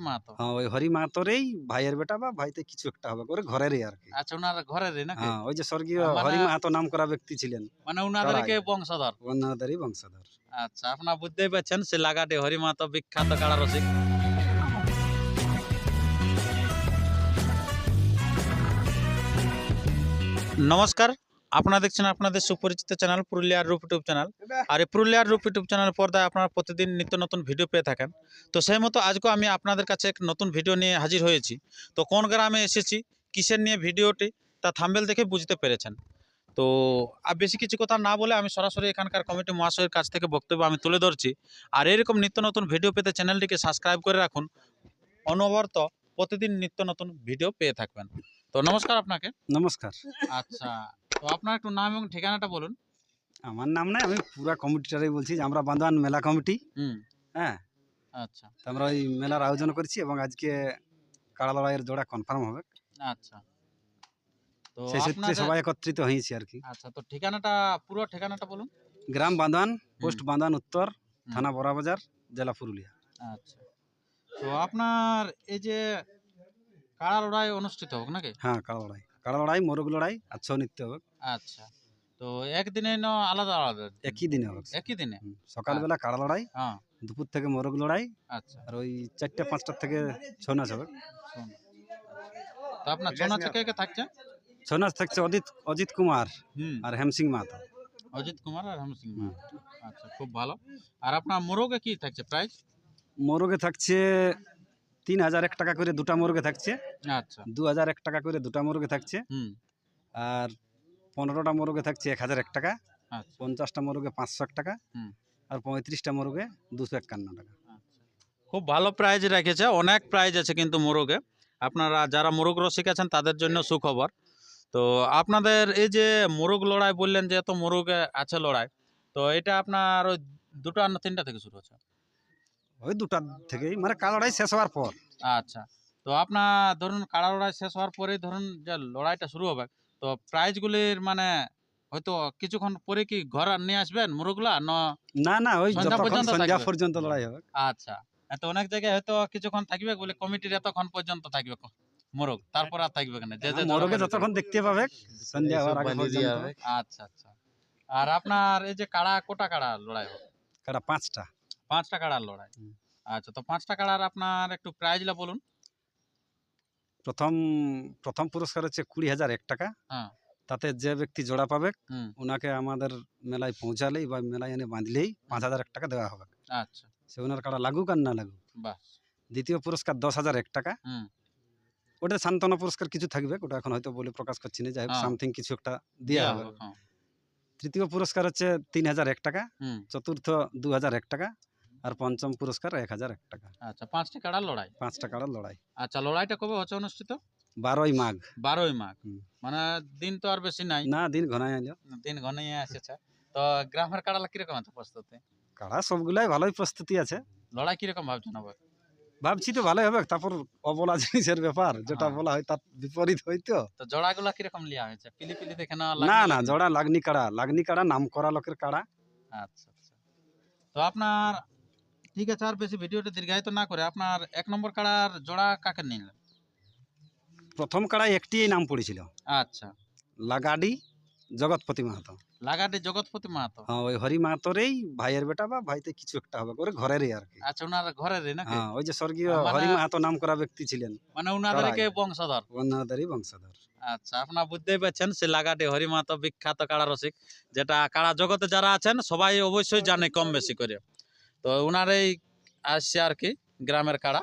মাহাতো। হ্যাঁ, ওই হরি মাহাতোরই ভাইয়ের বেটা বা ভাইতে কিছু একটা হবে করে ঘরেরই আর কি। আচ্ছা, ওনার ঘরেরই নাকি? হ্যাঁ, ওই যে স্বর্গীয় মানে হরি মাহাতো নাম করা ব্যক্তি ছিলেন, মানে উনাদেরকে বংশধর। ওনাদেরই বংশধর। আচ্ছা, আপনারা বুঝতেই পারছেন সে লাগাটি হরি মাহাতো বিখ্যাত কাড়া রসিক। নমস্কার, আপনারা দেখছেন আপনাদের সুপরিচিত চ্যানেল পুরুলিয়ার রূপ ইউটিউব চ্যানেল। আর এই পুরুলিয়ার রূপ ইউটিউব চ্যানেলের পর্দায় আপনারা প্রতিদিন নিত্য নতুন ভিডিও পেয়ে থাকেন। তো সেই মতো আজকেও আমি আপনাদের কাছে এক নতুন ভিডিও নিয়ে হাজির হয়েছি। তো কোন গ্রামে এসেছি, কিসের নিয়ে ভিডিওটি, তা থাম্বনেল দেখে বুঝতে পেরেছেন। তো আর বেশি কিছু কথা না বলে আমি সরাসরি এখানকার কমিটি মহাশয়ের কাছ থেকে বক্তব্য আমি তুলে ধরছি। আর এরকম নিত্য নতুন ভিডিও পেতে চ্যানেলটিকে সাবস্ক্রাইব করে রাখুন। অনবরত প্রতিদিন নিত্য নতুন ভিডিও পেয়ে থাকবেন। তো নমস্কার আপনাকে। নমস্কার। আচ্ছা, তো আপনার একটু নাম এবং ঠিকানাটা বলুন। আমার নাম নাই, আমি পুরা কমিটিটারই বলছি যে আমরা বান্দোয়ান মেলা কমিটি। হ্যাঁ, আচ্ছা তো আমরা ওই মেলার আয়োজন করছি এবং আজকে কাড়া লড়াইয়ের জোড়া কনফার্ম হবে। আচ্ছা, তো সেই সূত্রে সবাই একত্রিত হয়েছি আর কি। আচ্ছা, তো ঠিকানাটা, পুরো ঠিকানাটা বলুন। গ্রাম বান্দোয়ান, পোস্ট বান্দোয়ান উত্তর, থানা বড়াবাজার, জেলা পুরুলিয়া। আচ্ছা, তো আপনার এই যে কাড়া লড়াই অনুষ্ঠিত হোক নাকি? হ্যাঁ, কাড়া লড়াই, মোরগ লড়াই আর ছৌ নৃত্য হবে। আচ্ছা, তো একদিনে না আলাদা আলাদা? একই দিনে হবে। একই দিনে? সকালবেলা কাড়া লড়াই, হ্যাঁ। দুপুর থেকে মোরগ লড়াই, আচ্ছা, আর ওই 4টা-5টার থেকে ছৌ নাচ হবে। শোন। তো আপনার ছৌ নাচে কে কে থাকছে? ছৌ নাচ থাকছে অজিত কুমার আর হেমসিং মাহাতো। অজিত কুমার আর হেমসিং মাহাতো। আচ্ছা, খুব ভালো। আর আপনার মোরগে কি থাকছে প্রাইস? মোরগে থাকছে 3001 টাকা করে দুটা মোরগে থাকছে। আচ্ছা, 2001 টাকা করে দুটা মোরগে থাকছে। আর 15টা মোরগে থাকছে 1001 টাকা। আচ্ছা, 50টা মোরগে 501 টাকা। আর 35টা মোরগে 251 টাকা। খুব ভালো প্রাইজ রেখেছে, অনেক প্রাইজ আছে কিন্তু মোরগে। আপনারা যারা মোরগ রসিক আছেন তাদের জন্য সুখবর। তো আপনাদের এই যে মোরগ লড়াই বললেন যে এত মোরগে আছে লড়াই, তো এটা আপনার ওই 2টা না 3টা থেকে শুরু হচ্ছে? ওই দুটা থেকেই, মানে কাড়া লড়াই শেষ হওয়ার পর। আচ্ছা, তো আপনার ধরুন কাড়া লড়াই শেষ হওয়ার পরেই ধরুন যে লড়াইটা শুরু হবে, তো প্রাইজগুলির মানে হয়তো কিছুক্ষণ পরে কি ঘর নিয়ে আসবেন মোরগলা না না, ওই সন্ধ্যা যতক্ষণ সন্ধ্যা থাকবে? পর্যন্ত লড়াই হবে। আচ্ছা, এত অনেক জায়গায় হয়তো কিছুক্ষণ থাকবে বলে কমিটির এতক্ষণ পর্যন্ত থাকবে মোরগ, তারপর আর থাকবে না যে যে মোরগে যতক্ষণ দেখতে পাবে সন্ধ্যা হওয়ার আগে পর্যন্ত। আচ্ছা আচ্ছা। আর আপনার এই যে কাড়া, কোটা কাড়া লড়াই হবে? কাড়া 5টা। 5টা কাড়ার লড়াই। আচ্ছা, তো 5টা কাড়ার আপনার একটু প্রাইজটা বলুন। প্রথম পুরস্কার হচ্ছে 20,001 টাকা। হ্যাঁ। তাতে যে ব্যক্তি জোড়া পাবে ওনাকে আমাদের মেলায় পৌঁছালেই বা মেলায় এনে বাঁধলেই 5,001 টাকা দেওয়া হবে। আচ্ছা, সে ওনার কাড়া লাগুক আর না লাগুক। বাহ। দ্বিতীয় পুরস্কার 10,001 টাকা। ওটা সান্ত্বনা পুরস্কার কিছু থাকবে, ওটা এখন হয়তো বলে প্রকাশ করছি না, যাই হোক সামথিং কিছু একটা দেওয়া হবে। তৃতীয় পুরস্কার হচ্ছে 3,001 টাকা। চতুর্থ 2,001 টাকা। আর পঞ্চম পুরস্কার 1,001 টাকা। আচ্ছা, 5টা কাড়ার লড়াই। 5টা কাড়ার লড়াই। আচ্ছা, লড়াইটা কবে হচ্ছে অনুষ্ঠিত? 12ই মাঘ। 12ই মাঘ। মানে দিন তো আর বেশি নাই। না, দিন ঘনায় আইলো। দিন ঘনিয়ে এসেছে। তো গ্রামের কাড়ালা কিরকম আছে প্রস্তুতি? কাড়া সবগুলাই ভালোই প্রস্তুতি আছে। লড়াই কিরকম ভাবছেন হবে? ভাবছি তো ভালোই হবে, তারপর অবলা জিনিসের ব্যাপার, যেটা বলা হয় তার বিপরীত হইতো। তো জোড়াগুলা কিরকম লিয়া হয়েছে? পিলি দেখে না? না না, জোড়া লাগনি কাড়া, নাম করা লোকের কাড়া। আচ্ছা আচ্ছা। তো আপনার ঠিক আছে, আর বেশি ভিডিওটা দীর্ঘায়িত না করে আপনার 1 নম্বর কাড়ার জোড়া কাকে নিলেন? প্রথম কাড়ায় একটিই নাম পড়েছিল। আচ্ছা, লাগাডি জগৎপতি মাহাতো। লাগাটি জগৎপতি মাহাতো। হ্যাঁ, ওই হরি মাহাতোরই ভাইয়ের বেটা বা ভাইতে কিছু একটা হবে করে ঘরেরই আর কি। আচ্ছা, ওনার ঘরেরই নাকি? হ্যাঁ, ওই যে স্বর্গীয় হরি মাহাতো নাম করা ব্যক্তি ছিলেন, মানে ওনাদেরকে বংশধর। ওনাদেরই বংশধর। আচ্ছা, আপনারা বুঝতেই পারছেন সে লাগাটি হরি মাহাতো বিখ্যাত কাড়া রসিক, যেটা কাড়া জগতে যারা আছেন সবাই অবশ্যই জানে কম বেশি করে। তো ওনারই আসছে আর কি গ্রামের কাড়া।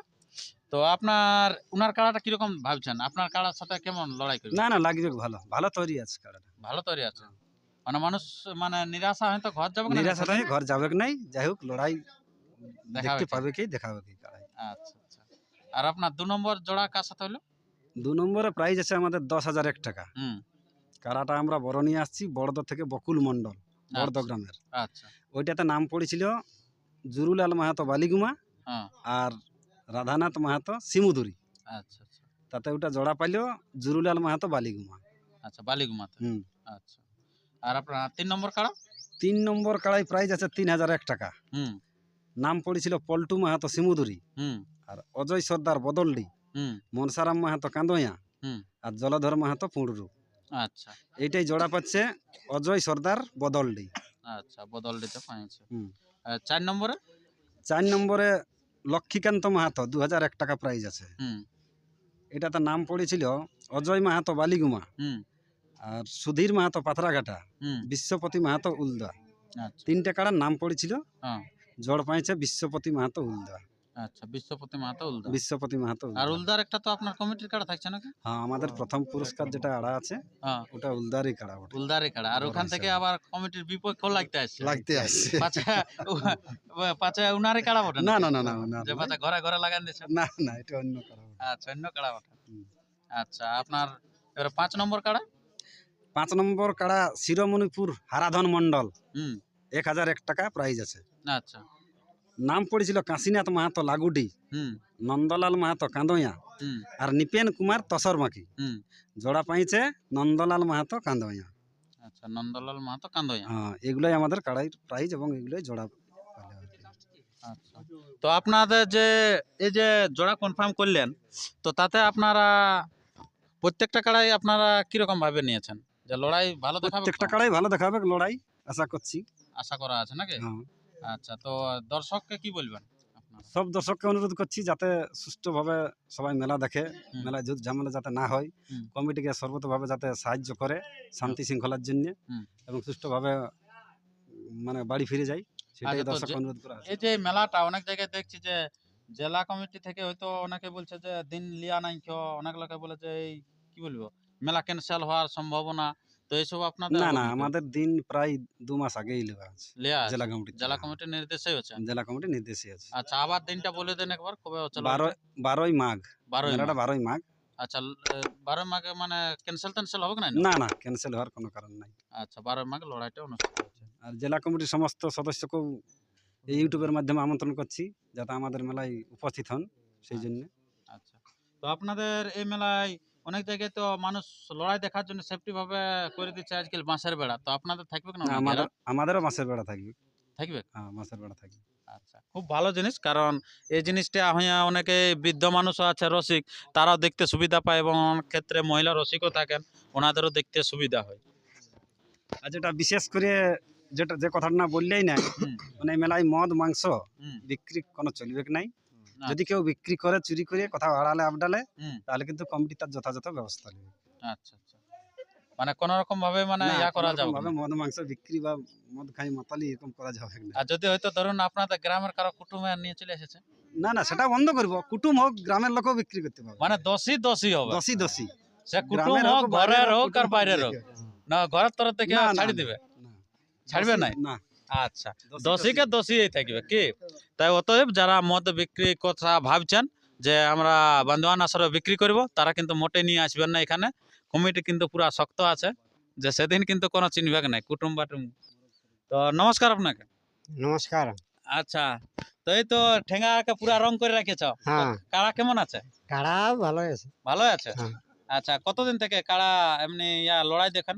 তো আপনার উনার কাড়াটা কিরকম ভাবছেন? আপনার কাড়ার সাথে কেমন লড়াই করবে? না না, লাগবে ভালো, ভালো তৈরি আছে কাড়াটা। ভালো তৈরি আছে। মানে মানুষ মানে নিরাশা হয়তো ঘর যাবে না? নিরাশা নয়, ঘর যাবে নাই, যাই হোক লড়াই দেখতে দেখাবে পাবে কি, দেখাবে কি কাড়াই। আচ্ছা আচ্ছা। আর আপনার 2 নম্বর জোড়া কার সাথে হলো? 2 নম্বরে প্রাইজ আছে আমাদের 10,001 টাকা। কাড়াটা আমরা বড় নিয়ে আসছি বড়দ থেকে বকুল মন্ডল, বড়দ গ্রামের। আচ্ছা, ওইটাতে নাম পড়েছিল জুরুলাল মাহাতো বালিগুমা আর রাধানাথ মাহাতো সিমুদুরি। আচ্ছা আচ্ছা। তাতে ওটা জোড়া পাইলো জুরুলাল মাহাতো বালিগুমা। আচ্ছা, বালিগুমাতে। আচ্ছা। আর আপনার 3 নম্বর কাড়া? 3 নম্বর কাড়াই প্রাইজ আছে 3,001 টাকা। নাম পড়েছিল পল্টু মাহাতো সিমুদুরি আর অজয় সর্দার বদলডি, হুম মনসারাম মাহাতো কাঁদোয়া, হুম আর জলধর মাহাতো পুঁড়রু। আচ্ছা এইটাই জোড়া পাচ্ছে অজয় সর্দার বদলডি। আচ্ছা, বদল দিতে পাইছে। হুম। 4 নম্বরে? 4 নম্বরে লক্ষ্মীকান্ত মাহাতো, 2001 টাকা প্রাইজ আছে। হুম এটাতে নাম পড়েছিল অজয় মাহাতো বালিগুমা, হুম আর সুধীর মাহাতো পাথরাঘাটা, হুম বিশ্বপতি মাহাতো উলদা। আচ্ছা 3টে কাড়ার নাম পড়েছিল, হ্যাঁ জড় পাইছে বিশ্বপতি মাহাতো উলদা। আচ্ছা, বিশ্বপতি মাহাতো উলদা। বিশ্বপতি মাহাতো আর উলদা। উলদার একটা তো আপনার কমিটির কাড়া থাকছে নাকি? হ্যাঁ, আমাদের প্রথম পুরস্কার যেটা আড়া আছে হ্যাঁ, ওটা উলদারই কাড়া ওটা। উলদারে কাড়া। আর বড় ওখান থেকে হিসাবে। আবার কমিটির বিপক্ষ লাগতে আসছে। লাগতে আসছে। পাছে পাছে উনারে কাড়া বটে না নাকি? না না না না যে পাছে ঘরে ঘরে লাগান দিছে। না না, এটা অন্য কাড়া ওটা। আচ্ছা, অন্য কাড়া বটে। হুম। আচ্ছা, আপনার এবারে 5 নম্বর কাড়া? 5 নম্বর কাড়া শিরোমণিপুর হারাধন মন্ডল, হুম 1001 টাকা প্রাইজ আছে। আচ্ছা নাম পড়েছিল কাশীনাথ মাহাতো লাগুডি, হুম নন্দলাল মাহাতো কাঁদোয়া, হুম আর নিপেন কুমার তসরমাকি। হুম জোড়া পাইছে নন্দলাল মাহাতো কাঁদোয়া। আচ্ছা, নন্দলাল মাহাতো কান্দইয়া। হ্যাঁ, এগুলোই আমাদের কাড়াই প্রাইজ এবং এগুলোই জোড়া পেলে আর কি। আচ্ছা, তো আপনাদের যে এই যে জোড়া কনফার্ম করলেন, তো তাতে আপনারা প্রত্যেকটা কাড়াই আপনারা কিরকম ভাবে নিয়েছেন? যে লড়াই ভালো দেখাবে প্রত্যেকটা তো? কাড়াই ভালো দেখাবে লড়াই, আশা করছি। আশা করা আছে নাকি? হ্যাঁ, আচ্ছা, তো দর্শককে কি বলবেন আপনারা? সব দর্শককে অনুরোধ করছি যাতে সুষ্ঠুভাবে সবাই মেলা দেখে, হুম। মেলায় যুদ্ধ ঝামেলা যাতে না হয়, হুম। কমিটিকে সর্বতভাবে যাতে সাহায্য করে শান্তি শৃঙ্খলার জন্য, হুম। এবং সুষ্ঠুভাবে মানে বাড়ি ফিরে যায়, সেটাই আচ্ছা, তো দর্শক অনুরোধ করা আছে। এই যে মেলাটা অনেক জায়গায় দেখছি যে জেলা কমিটি থেকে হয়তো অনেকে বলছে যে দিন লিয়া নাই কেউ, অনেক লোকে বলে যে এই কি বলবো মেলা ক্যান্সেল হওয়ার সম্ভাবনা, তো এইসব আপনাদের না না, অভিজ্ঞতা? আমাদের দিন প্রায় 2 মাস আগেই লেওয়া আছে লিয়া আছে? জেলা কমিটি। জেলা কমিটির নির্দেশেই হচ্ছে? জেলা কমিটির নির্দেশই আছে। আচ্ছা, আবার দিনটা বলে দেন একবার, কবে হচ্ছে? 12ই মাঘ, 12ই মেলাটা মাঘ। 12ই মাঘ। আচ্ছা, 12 মাঘে মানে ক্যান্সেল হবে কি না? না না, ক্যান্সেল হওয়ার কোনো কারণ নাই। আচ্ছা, 12 মাঘে লড়াইটা অনুষ্ঠিত হচ্ছে। আর জেলা কমিটির সমস্ত সদস্যকেও এই ইউটিউবের মাধ্যমে আমন্ত্রণ করছি যাতে আমাদের মেলায় উপস্থিত হন, সেই জন্য। আচ্ছা, তো আপনাদের এই মেলায় অনেক জায়গায় তো মানুষ লড়াই দেখার জন্য সেফটি ভাবে করে দিচ্ছে আজকাল বাঁশের বেড়া, তো আপনাদের থাকবে না? আমাদেরও মাছের বেড়া থাকবে। থাকবে? হ্যাঁ, মাছের বেড়া থাকবে। আচ্ছা, খুব ভালো জিনিস, কারণ এই জিনিসটা হইয়া অনেকে বৃদ্ধ মানুষও আছে রসিক, তারাও দেখতে সুবিধা পায়, এবং অনেক ক্ষেত্রে মহিলা রসিকও থাকেন, ওনাদেরও দেখতে সুবিধা হয়। আর যেটা বিশেষ করে যে কথাটা না বললেই না, হুম, মানে এই মেলায় মদ মাংস হুম, বিক্রি কোনো চলবে নাই। আচ্ছা, যদি কেউ বিক্রি করে চুরি করে কোথাও আড়ালে আবডালে, হুম, তাহলে কিন্তু কমিটি তার যথাযথ ব্যবস্থা নেবে। আচ্ছা আচ্ছা, মানে কোন রকম ভাবে মানে না, ইয়া করা যাবে কোনোরকমভাবে না। মদ মাংস বিক্রি বা মদ খাই মাতালি এরকম করা যাবে না। আর যদি হয়তো ধরুন আপনাদের গ্রামের কারো কুটুমে নিয়ে চলে এসেছে, না না, সেটা বন্ধ করবো। কুটুম হোক, গ্রামের লোকও বিক্রি করতে পারবে। মানে দোষী হবে, দোষী দোষী, সে কুটুম গ্রামের হোক, বাইরের ঘরের হোক, কুটুম আর বাইরের হোক, না ঘরের তরফ থেকে না, না, ছাড়ি না, দিবে? না। ছাড়বে দোষী- নাই? না, আচ্ছা, দোষীকে দোষীই থাকবে কি? তাই অতএব যারা মদ বিক্রি কথা ভাবছেন যে আমরা বান্ধবান আসরে বিক্রি করব, তারা কিন্তু মোটে নিয়ে আসবেন না এখানে। কমিটি কিন্তু পুরা শক্ত আছে, যে সেদিন কিন্তু কোনো চিনবেক নাই কুটুম বাটুম। তো নমস্কার আপনাকে। নমস্কার। আচ্ছা, তো এই তো ঠেঙ্গাকে পুরা রং করে রেখেছ, হ্যাঁ, কাড়া কেমন আছে? কাড়া ভালো আছে। ভালো আছে? হ্যাঁ। আচ্ছা, কতদিন থেকে কাড়া এমনি লড়াই দেখেন?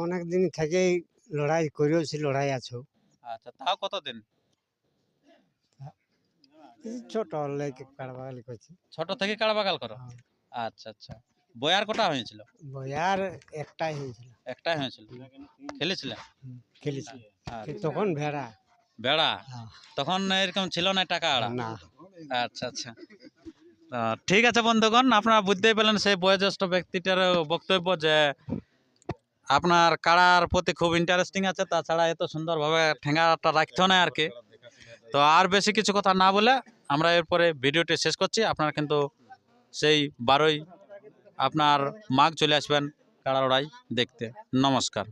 অনেক দিন থেকেই লড়াই করেওছি, লড়াই আছো। আচ্ছা, তাও কতদিন? এই ছোট লেগে কাড়া বাগালি করছি। ছোট থেকে কাড়া বাগাল করো? হ্যাঁ। আচ্ছা আচ্ছা, বয়ার কটা হয়েছিল? বয়ার একটাই হয়েছিল। একটাই হয়েছিল, খেলেছিলেন? খেলেছি আচ্ছা, তখন ভেড়া। বেড়া হ্যাঁ। তখন এরকম ছিল না টাকা আড়া? না, আচ্ছা আচ্ছা, ঠিক আছে বন্ধুগণ, আপনারা বুঝতেই পেলেন সেই বয়োজ্যেষ্ঠ ব্যক্তিটার বক্তব্য যে আপনার কাড়ার প্রতি খুব ইন্টারেস্টিং আছে, তাছাড়া এত সুন্দরভাবে ঠেঙ্গাটা রাখতেও না আর কি। তো আর বেশি কিছু কথা না বলে আমরা এরপরে ভিডিওটি শেষ করছি। আপনারা কিন্তু সেই 12ই আপনার মাঘ চলে আসবেন কাড়া লড়াই দেখতে। নমস্কার।